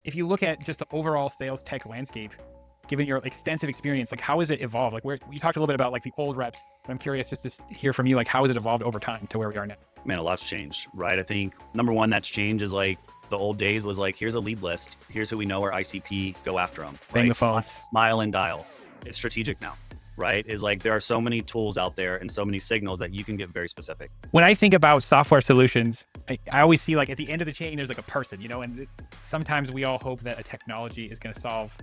If you look at just the overall sales tech landscape, given your extensive experience, like how has it evolved? Like where you talked a little bit about like the old reps, but I'm curious just to hear from you, like how has it evolved over time to where we are now? Man, a lot's changed, right? I think number one that's changed is like the old days was like, here's a lead list. Here's who we know are ICP, go after them, Bang right? the phones. Smile and dial. It's strategic now, right? Is like, there are so many tools out there and so many signals that you can get very specific. When I think about software solutions, I always see like at the end of the chain, there's like a person, and sometimes we all hope that a technology is going to solve,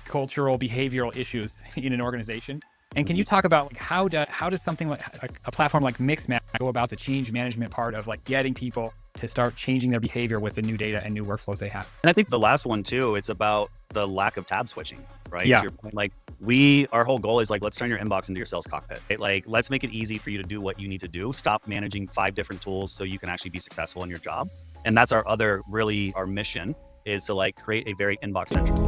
cultural, behavioral issues in an organization. And can you talk about like how does something like a platform like Mixmax go about the change management part of like getting people to start changing their behavior with the new data and new workflows they have? And I think the last one too, it's about the lack of tab switching, right? Yeah. To your point, like our whole goal is like, let's turn your inbox into your sales cockpit. Right? Like, let's make it easy for you to do what you need to do. Stop managing 5 different tools so you can actually be successful in your job. And that's our mission is to like create a very inbox centric.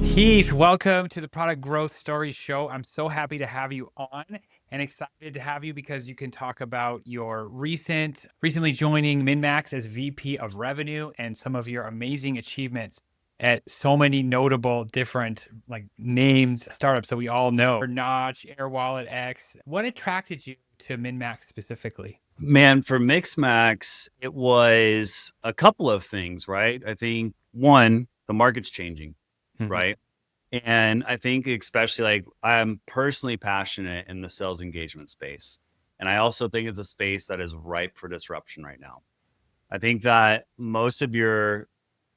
Heath, welcome to the Product Growth Stories Show. I'm so happy to have you on and excited to have you because you can talk about your recently joining Mixmax as VP of Revenue and some of your amazing achievements at so many notable different like named startups that we all know. Notch, AirWallet X. What attracted you to Mixmax specifically? Man, for Mixmax, it was a couple of things, right? I think one, the market's changing, right? And I think especially like I'm personally passionate in the sales engagement space. And I also think it's a space that is ripe for disruption right now. I think that most of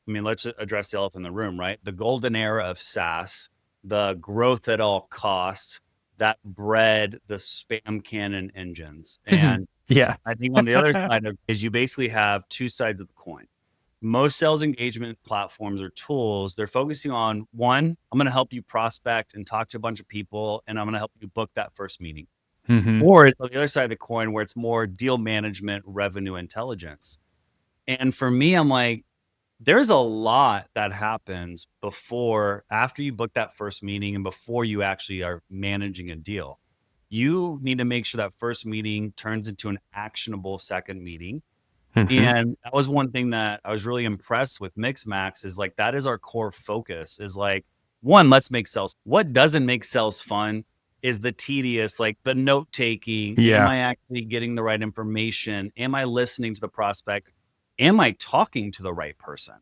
let's address the elephant in the room, right? The golden era of SaaS, the growth at all costs, that bred the spam cannon engines. And yeah, I think on the other side is you basically have two sides of the coin. Most sales engagement platforms or tools, they're focusing on one, I'm going to help you prospect and talk to a bunch of people, and I'm going to help you book that first meeting. Or on the other side of the coin, where it's more deal management, revenue intelligence. And for me, I'm like, there's a lot that happens after you book that first meeting and before you actually are managing a deal. You need to make sure that first meeting turns into an actionable second meeting. And that was one thing that I was really impressed with Mixmax is like, that is our core focus is like, one, let's make sales. What doesn't make sales fun is the tedious, like the note taking. Yeah. Am I actually getting the right information? Am I listening to the prospect? Am I talking to the right person?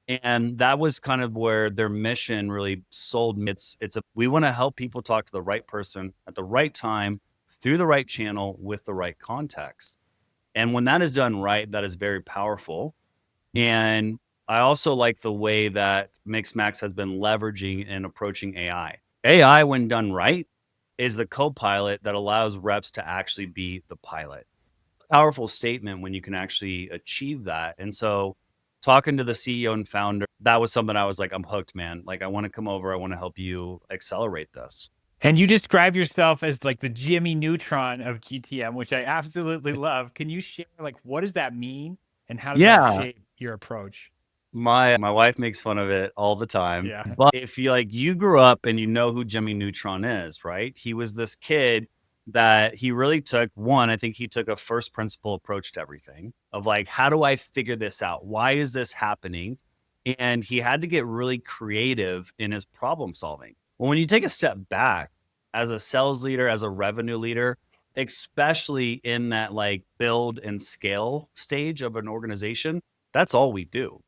And that was kind of where their mission really sold me. We want to help people talk to the right person at the right time, through the right channel, with the right context. And when that is done right, that is very powerful. And I also like the way that Mixmax has been leveraging and approaching AI. AI, when done right, is the co-pilot that allows reps to actually be the pilot. Powerful statement when you can actually achieve that. And so talking to the CEO and founder, that was something I was like, I'm hooked, man. Like, I want to come over. I want to help you accelerate this. And you describe yourself as like the Jimmy Neutron of GTM, which I absolutely love. Can you share like what does that mean and how does that shape your approach? My wife makes fun of it all the time. Yeah. But if you grew up and you know who Jimmy Neutron is, right? He was this kid that he really took I think he took a first principle approach to everything of like, how do I figure this out? Why is this happening? And he had to get really creative in his problem solving. Well, when you take a step back as a sales leader, as a revenue leader, especially in that like build and scale stage of an organization, that's all we do.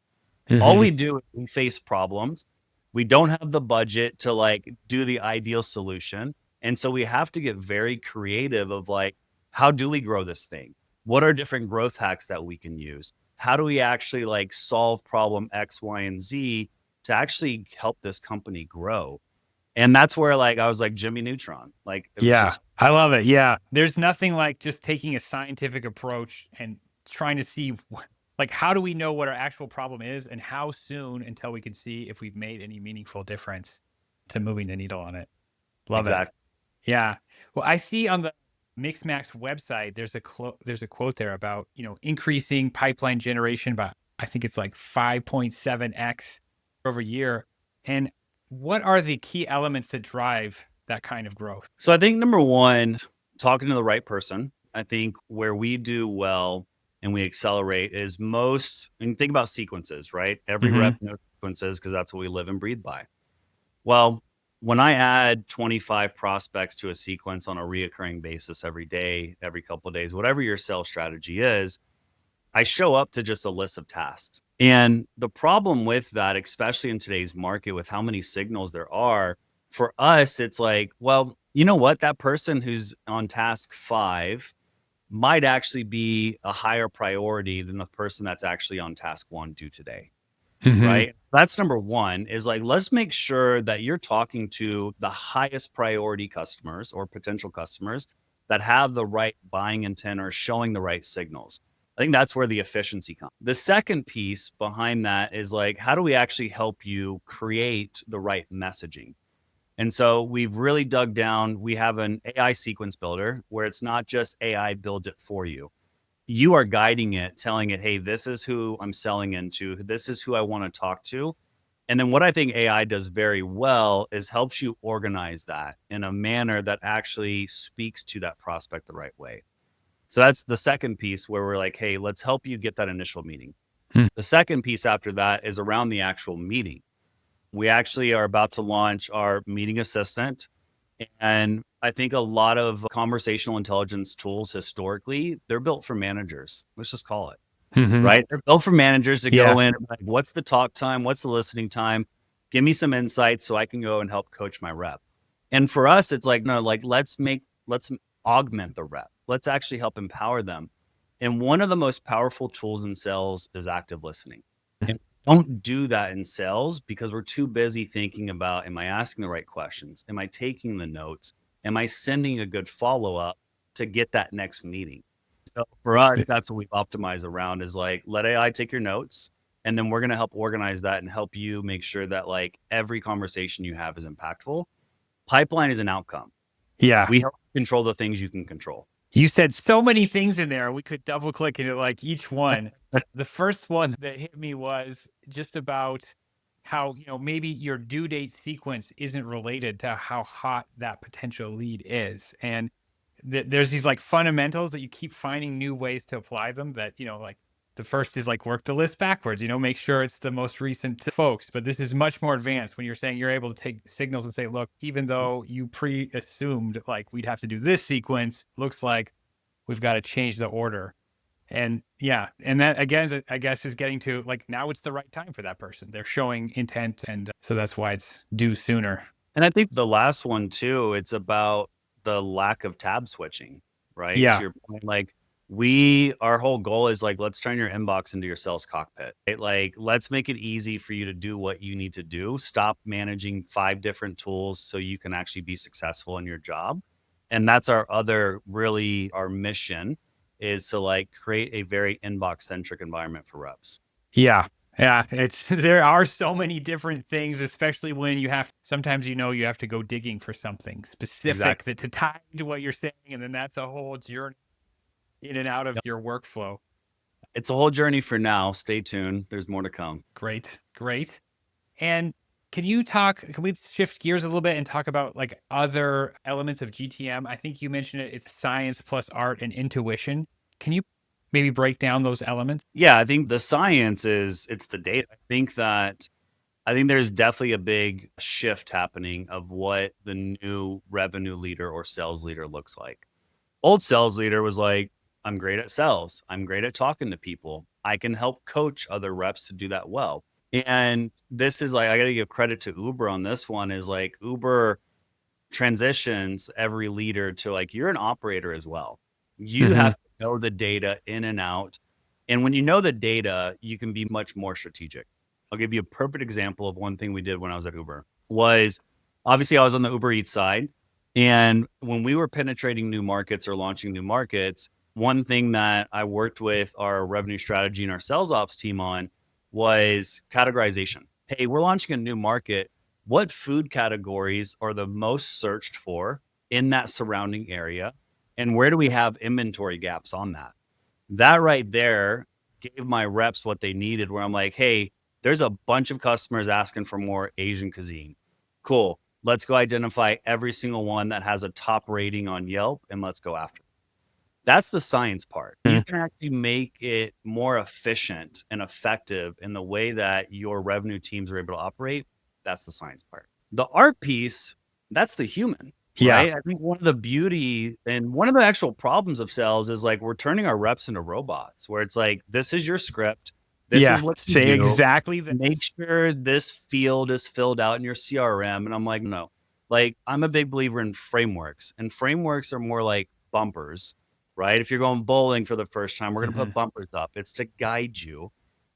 All we do is we face problems. We don't have the budget to like do the ideal solution. And so we have to get very creative of like, how do we grow this thing? What are different growth hacks that we can use? How do we actually like solve problem X, Y, and Z to actually help this company grow? And that's where like, I was like Jimmy Neutron. Like, I love it. Yeah. There's nothing like just taking a scientific approach and trying to see like, how do we know what our actual problem is and how soon until we can see if we've made any meaningful difference to moving the needle on it. Love it. Yeah. Well, I see on the Mixmax website, there's a quote there about, increasing pipeline generation by, I think it's like 5.7x over year. And what are the key elements that drive that kind of growth? So I think number one, talking to the right person. I think where we do well and we accelerate is and think about sequences, right? Every Mm-hmm. rep knows sequences because that's what we live and breathe by. Well, when I add 25 prospects to a sequence on a reoccurring basis every day, every couple of days, whatever your sales strategy is, I show up to just a list of tasks. And the problem with that, especially in today's market with how many signals there are, for us, it's like, well, you know what? That person who's on task 5 might actually be a higher priority than the person that's actually on task 1 due today. Mm-hmm. Right. That's number one is like, let's make sure that you're talking to the highest priority customers or potential customers that have the right buying intent or showing the right signals. I think that's where the efficiency comes. The second piece behind that is like, how do we actually help you create the right messaging? And so we've really dug down. We have an AI sequence builder where it's not just AI builds it for you. You are guiding it, telling it, hey, this is who I'm selling into. This is who I want to talk to. And then what I think AI does very well is helps you organize that in a manner that actually speaks to that prospect the right way. So that's the second piece where we're like, hey, let's help you get that initial meeting. Hmm. The second piece after that is around the actual meeting. We actually are about to launch our meeting assistant. And I think a lot of conversational intelligence tools historically, they're built for managers. Let's just call it, Mm-hmm. right? They're built for managers to Yeah. go in, like, what's the talk time? What's the listening time? Give me some insights so I can go and help coach my rep. And for us, it's like, no, like let's augment the rep. Let's actually help empower them. And one of the most powerful tools in sales is active listening. And we don't do that in sales because we're too busy thinking about, am I asking the right questions? Am I taking the notes? Am I sending a good follow-up to get that next meeting? So for us, that's what we've optimized around is like, let AI take your notes. And then we're going to help organize that and help you make sure that like every conversation you have is impactful. Pipeline is an outcome. Yeah. We help control the things you can control. You said so many things in there. We could double click into like each one. The first one that hit me was just about how, maybe your due date sequence isn't related to how hot that potential lead is. And there's these like fundamentals that you keep finding new ways to apply them that, like the first is like work the list backwards, make sure it's the most recent folks. But this is much more advanced when you're saying you're able to take signals and say, look, even though you pre-assumed like we'd have to do this sequence, looks like we've got to change the order. And yeah, and that again, I guess, is getting to like now it's the right time for that person. They're showing intent. And so that's why it's due sooner. And I think the last one too, it's about the lack of tab switching, right? To Yeah. your point, like our whole goal is like, let's turn your inbox into your sales cockpit, right? Like, let's make it easy for you to do what you need to do. Stop managing 5 different tools so you can actually be successful in your job. And that's our mission is to like create a very inbox centric environment for reps. Yeah. Yeah. There are so many different things, especially when sometimes, you have to go digging for something specific Exactly. that to tie to what you're saying. And then that's a whole journey in and out of your workflow. It's a whole journey for now. Stay tuned. There's more to come. Great. Great. And can we shift gears a little bit and talk about like other elements of GTM? I think you mentioned it's science plus art and intuition. Can you maybe break down those elements? Yeah, I think the science it's the data. I think there's definitely a big shift happening of what the new revenue leader or sales leader looks like. Old sales leader was like, I'm great at sales. I'm great at talking to people. I can help coach other reps to do that well. And this is like, I got to give credit to Uber on this one is like Uber transitions every leader to like, you're an operator as well. You have to know the data in and out. And when you know the data, you can be much more strategic. I'll give you a perfect example of one thing we did when I was at Uber was obviously I was on the Uber Eats side. And when we were penetrating new markets or launching new markets, one thing that I worked with our revenue strategy and our sales ops team on was categorization. Hey, we're launching a new market. What food categories are the most searched for in that surrounding area? And where do we have inventory gaps on that? That right there gave my reps what they needed, where I'm like, hey, there's a bunch of customers asking for more Asian cuisine. Cool. Let's go identify every single one that has a top rating on Yelp and let's go after it. That's the science part. You can actually make it more efficient and effective in the way that your revenue teams are able to operate. That's the science part. The art piece, that's the human, Yeah. right? I think one of the beauty and one of the actual problems of sales is like we're turning our reps into robots where it's like, this is your script. This Yeah. is what you Say do. exactly this. Make sure this field is filled out in your CRM. And I'm like, no, like I'm a big believer in frameworks, and frameworks are more like bumpers, right? If you're going bowling for the first time, we're going to put bumpers up. It's to guide you.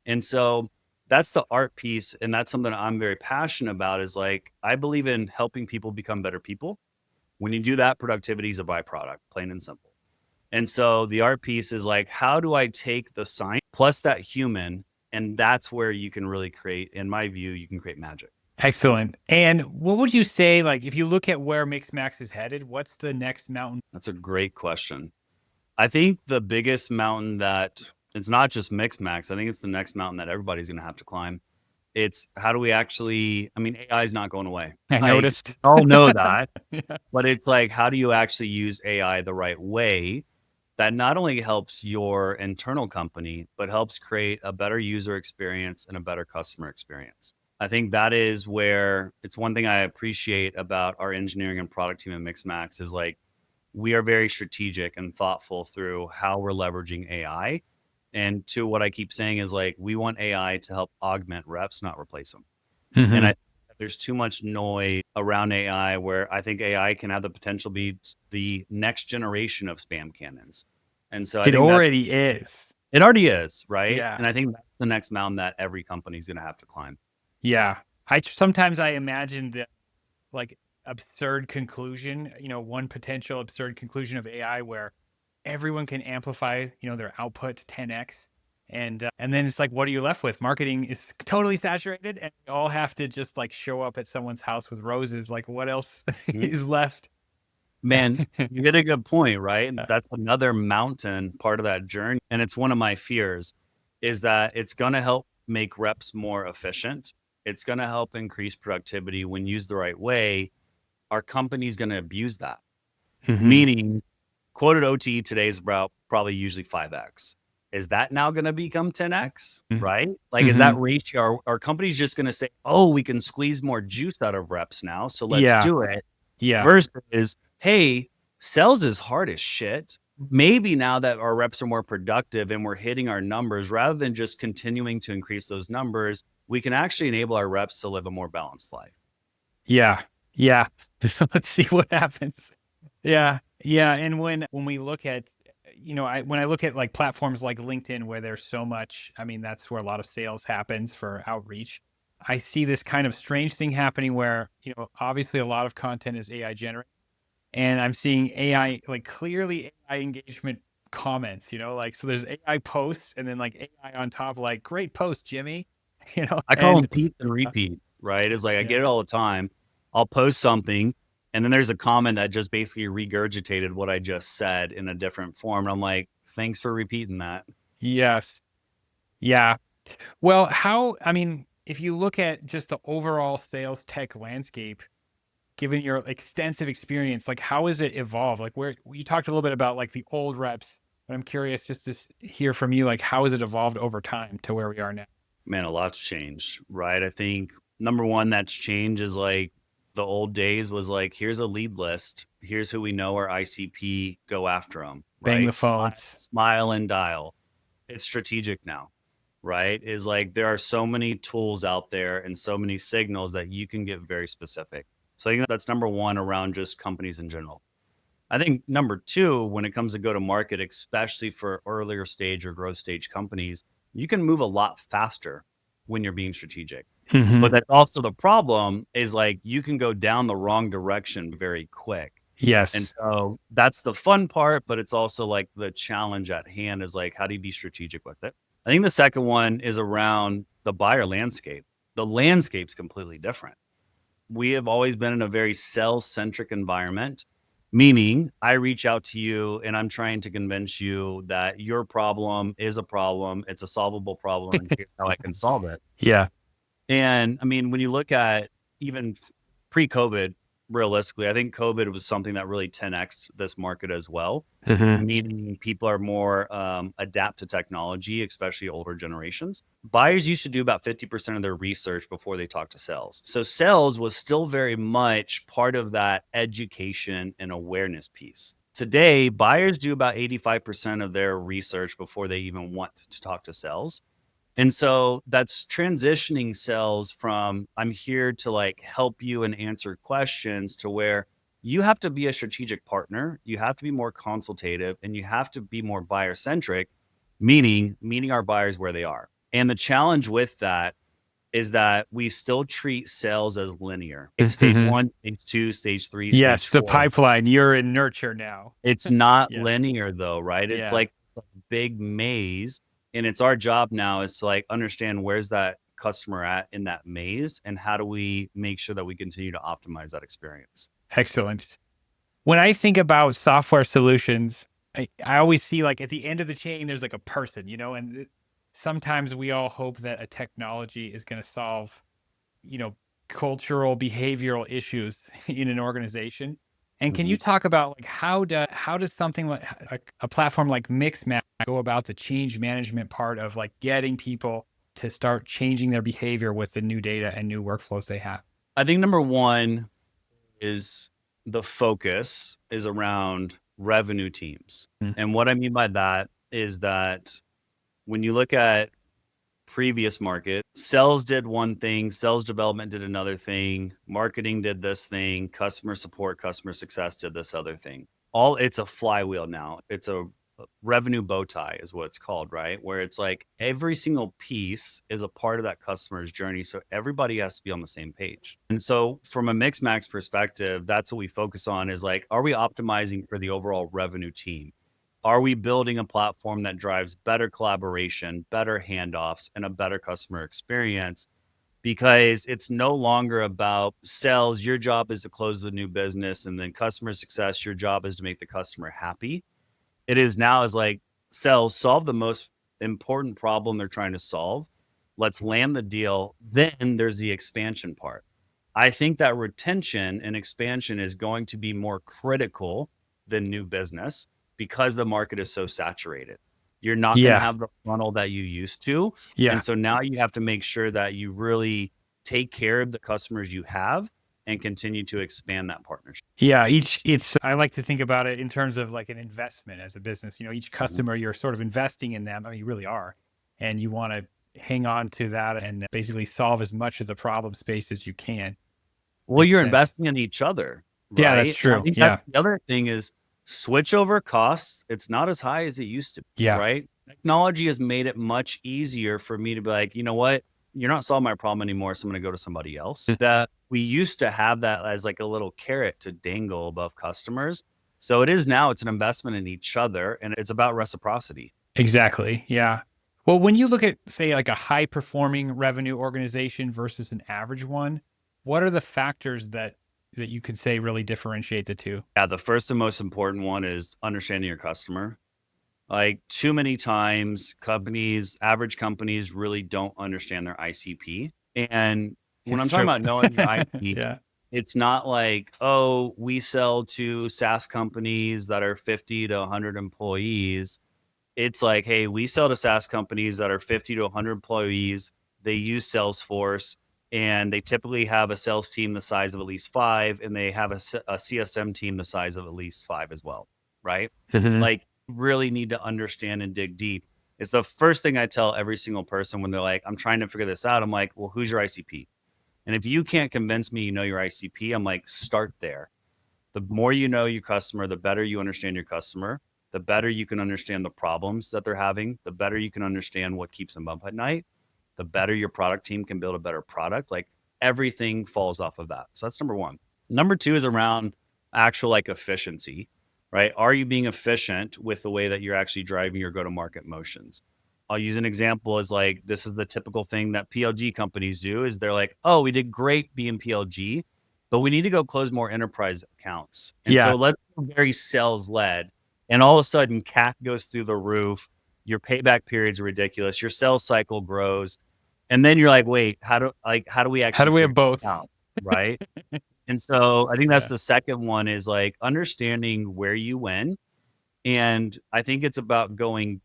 And so that's the art piece. And that's something I'm very passionate about is like, I believe in helping people become better people. When you do that, productivity is a byproduct, plain and simple. And so the art piece is like, how do I take the science plus that human? And that's where you can really create, in my view, you can create magic. Excellent. And what would you say, like, if you look at where Mixmax is headed, what's the next mountain? That's a great question. I think the biggest mountain that it's not just Mixmax. I think it's the next mountain that everybody's going to have to climb. It's how do we actually, I mean, AI is not going away. I noticed. All know that, Yeah. but it's like, how do you actually use AI the right way that not only helps your internal company, but helps create a better user experience and a better customer experience? I think that is where it's one thing I appreciate about our engineering and product team at Mixmax is like, we are very strategic and thoughtful through how we're leveraging AI. And to what I keep saying is like, we want AI to help augment reps, not replace them. And I think there's too much noise around AI where I think AI can have the potential to be the next generation of spam cannons. And so I It think already is. it already is, right? Yeah. And I think that's the next mountain that every company is going to have to climb. Yeah. Sometimes I imagine the like absurd conclusion, one potential absurd conclusion of AI where everyone can amplify, their output to 10x. And then it's like, what are you left with? Marketing is totally saturated and you all have to just like show up at someone's house with roses. Like what else is left? Man, you get a good point, right? And that's another mountain part of that journey. And it's one of my fears is that it's going to help make reps more efficient. It's going to help increase productivity when used the right way. Our company's going to abuse that. Meaning quoted OTE today is about probably usually 5x. Is that now going to become 10x, right? Like, is that ratio? Are companies just going to say, oh, we can squeeze more juice out of reps now, so let's do it? Yeah. Versus, hey, sales is hard as shit. Maybe now that our reps are more productive and we're hitting our numbers, rather than just continuing to increase those numbers, we can actually enable our reps to live a more balanced life. Yeah. Yeah. Let's see what happens. Yeah. Yeah. And when we look at, when I look at like platforms like LinkedIn, where there's so much, I mean, that's where a lot of sales happens for outreach. I see this kind of strange thing happening where, obviously a lot of content is AI generated. And I'm seeing AI, like clearly AI engagement comments, so there's AI posts and then like AI on top, like great post, Jimmy, I call them peep and repeat, right? It's like, I get it all the time. I'll post something and then there's a comment that just basically regurgitated what I just said in a different form. And I'm like, thanks for repeating that. Yes. Yeah. Well, if you look at just the overall sales tech landscape, given your extensive experience, like how has it evolved? Like where you talked a little bit about like the old reps, but I'm curious just to hear from you, like how has it evolved over time to where we are now? Man, a lot's changed, right? I think number one that's changed is like the old days was like, here's a lead list. Here's who we know are ICP, go after them. Bang right? the phones. Smile and dial. It's strategic now, right? Is like there are so many tools out there and so many signals that you can get very specific. So I think that's number one around just companies in general. I think number two, when it comes to go to market, especially for earlier stage or growth stage companies, you can move a lot faster when you're being strategic. But that's also the problem is like you can go down the wrong direction very quick. Yes. And so that's the fun part, but it's also like the challenge at hand is like, how do you be strategic with it? I think the second one is around the buyer landscape. The landscape's completely different. We have always been in a very sales-centric environment, meaning I reach out to you and I'm trying to convince you that your problem is a problem. It's a solvable problem and here's how I can solve it. Yeah. And I mean, when you look at even pre-COVID, realistically, I think COVID was something that really 10x'd this market as well. Mm-hmm. Meaning people are more adapt to technology, especially older generations. Buyers used to do about 50% of their research before they talk to sales. So sales was still very much part of that education and awareness piece. Today, buyers do about 85% of their research before they even want to talk to sales. And so that's transitioning sales from I'm here to like help you and answer questions to where you have to be a strategic partner, you have to be more consultative, and you have to be more buyer centric, meaning meeting our buyers where they are. And the challenge with that is that we still treat sales as linear. It's stage Mm-hmm. 1, stage 2, stage 3, Yes, stage the 4. pipeline. You're in nurture now. It's not Yeah. linear though, right? It's Yeah. like a big maze. And it's our job now is to like understand where's that customer at in that maze and how do we make sure that we continue to optimize that experience. Excellent. When I think about software solutions, I always see like at the end of the chain, there's like a person, and sometimes we all hope that a technology is going to solve, you know, cultural, behavioral issues in an organization. And can you talk about like how does something like a platform like Mixmax go about the change management part of like getting people to start changing their behavior with the new data and new workflows they have? I think number one is the focus is around revenue teams. Mm. And what I mean by that is that when you look at previous market, sales did one thing, sales development did another thing, marketing did this thing, customer support, customer success did this other thing. It's a flywheel now. It's a revenue bow tie is what it's called, right? Where it's like every single piece is a part of that customer's journey. So everybody has to be on the same page. And so from a Mixmax perspective, that's what we focus on is like, are we optimizing for the overall revenue team? Are we building a platform that drives better collaboration, better handoffs, and a better customer experience? Because it's no longer about sales. Your job is to close the new business, and then customer success, your job is to make the customer happy. It is now is like sales, solve the most important problem they're trying to solve. Let's land the deal. Then there's the expansion part. I think that retention and expansion is going to be more critical than new business because the market is so saturated. You're not going to Yeah. have the funnel that you used to. Yeah. And so now you have to make sure that you really take care of the customers you have and continue to expand that partnership. Yeah, I like to think about it in terms of like an investment as a business. Each customer, you're sort of investing in them. I mean, you really are. And you want to hang on to that and basically solve as much of the problem space as you can. Well, Makes you're sense. investing in each other, Yeah, that's right? true. I think Yeah. the other thing is switch over costs. It's not as high as it used to be, Yeah. right? Technology has made it much easier for me to be like, you know what? You're not solving my problem anymore, so I'm going to go to somebody else. That we used to have that as like a little carrot to dangle above customers. So it is now, it's an investment in each other and it's about reciprocity. Exactly. Yeah. Well, when you look at, say, like a high performing revenue organization versus an average one, what are the factors that you could say really differentiate the two? Yeah, the first and most important one is understanding your customer. Like too many times average companies really don't understand their ICP. And when I'm talking about knowing your ICP, Yeah. it's not like, oh, we sell to SaaS companies that are 50 to 100 employees. It's like, hey, we sell to SaaS companies that are 50 to 100 employees. They use Salesforce and they typically have a sales team the size of at least 5, and they have a CSM team the size of at least 5 as well, right? Like really need to understand and dig deep. It's the first thing I tell every single person when they're like, I'm trying to figure this out. I'm like, well, who's your ICP? And if you can't convince me you know your ICP, I'm like, start there. The more you know your customer, the better you understand your customer, the better you can understand the problems that they're having, the better you can understand what keeps them up at night, the better your product team can build a better product. Like everything falls off of that. So that's number one. Number two is around actual like efficiency, right? Are you being efficient with the way that you're actually driving your go-to-market motions? I'll use an example as like, this is the typical thing that PLG companies do is they're like, oh, we did great being PLG, but we need to go close more enterprise accounts. And so let's be very sales led. And all of a sudden CAC goes through the roof. Your payback period's ridiculous. Your sales cycle grows. And then you're like, wait, how do we actually have both? out, right? And so I think that's Yeah. the second one, is like understanding where you win. And I think it's about going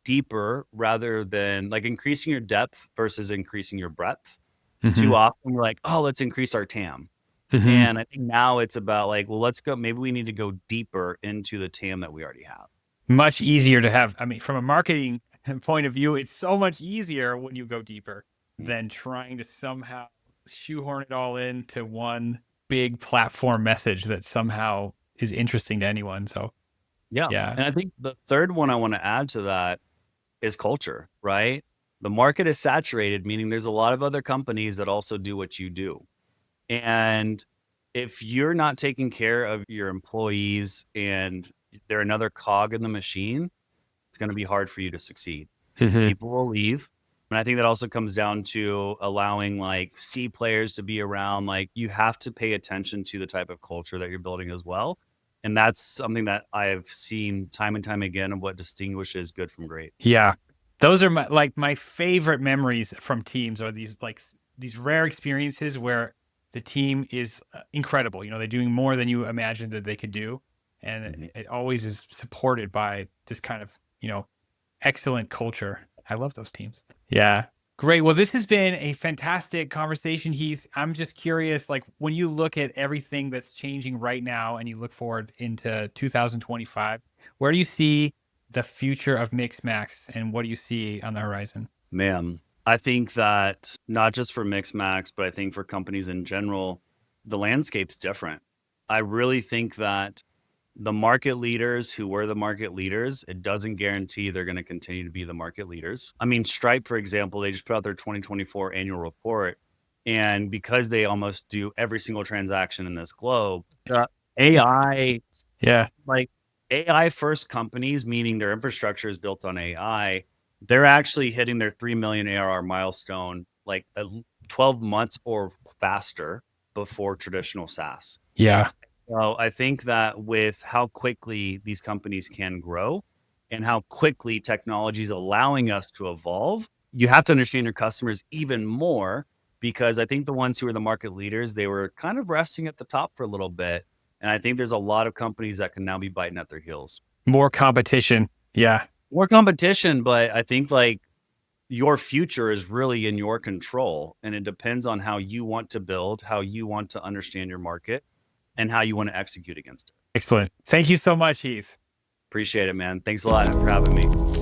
deeper rather than like increasing your depth versus increasing your breadth. Too Mhm. often we're like, oh, let's increase our TAM. Mhm. And I think now it's about like, well, let's go, maybe we need to go deeper into the TAM that we already have. Much easier to have. I mean, from a marketing point of view, it's so much easier when you go deeper than trying to somehow shoehorn it all into one big platform message that somehow is interesting to anyone. So, Yeah. yeah. And I think the third one I want to add to that is culture, right? The market is saturated, meaning there's a lot of other companies that also do what you do. And if you're not taking care of your employees and they're another cog in the machine, it's going to be hard for you to succeed. Mhm. People will leave. And I think that also comes down to allowing like C players to be around. Like you have to pay attention to the type of culture that you're building as well. And that's something that I've seen time and time again of what distinguishes good from great. Yeah. Those are my favorite memories from teams, are these these rare experiences where the team is incredible. They're doing more than you imagined that they could do. And Mhm. it always is supported by this kind of, excellent culture. I love those teams. Yeah. Great. Well, this has been a fantastic conversation, Heath. I'm just curious, like when you look at everything that's changing right now and you look forward into 2025, where do you see the future of Mixmax and what do you see on the horizon? Man, I think that not just for Mixmax, but I think for companies in general, the landscape's different. I really think that the market leaders who were the market leaders, it doesn't guarantee they're going to continue to be the market leaders. I mean, Stripe, for example, they just put out their 2024 annual report. And because they almost do every single transaction in this globe, the AI, Yeah. like AI first companies, meaning their infrastructure is built on AI, they're actually hitting their 3 million ARR milestone like 12 months or faster before traditional SaaS. Yeah. So I think that with how quickly these companies can grow and how quickly technology is allowing us to evolve, you have to understand your customers even more, because I think the ones who are the market leaders, they were kind of resting at the top for a little bit. And I think there's a lot of companies that can now be biting at their heels. More competition. Yeah. More competition, but I think like your future is really in your control, and it depends on how you want to build, how you want to understand your market, and how you want to execute against it. Excellent. Thank you so much, Heath. Appreciate it, man. Thanks a lot for having me.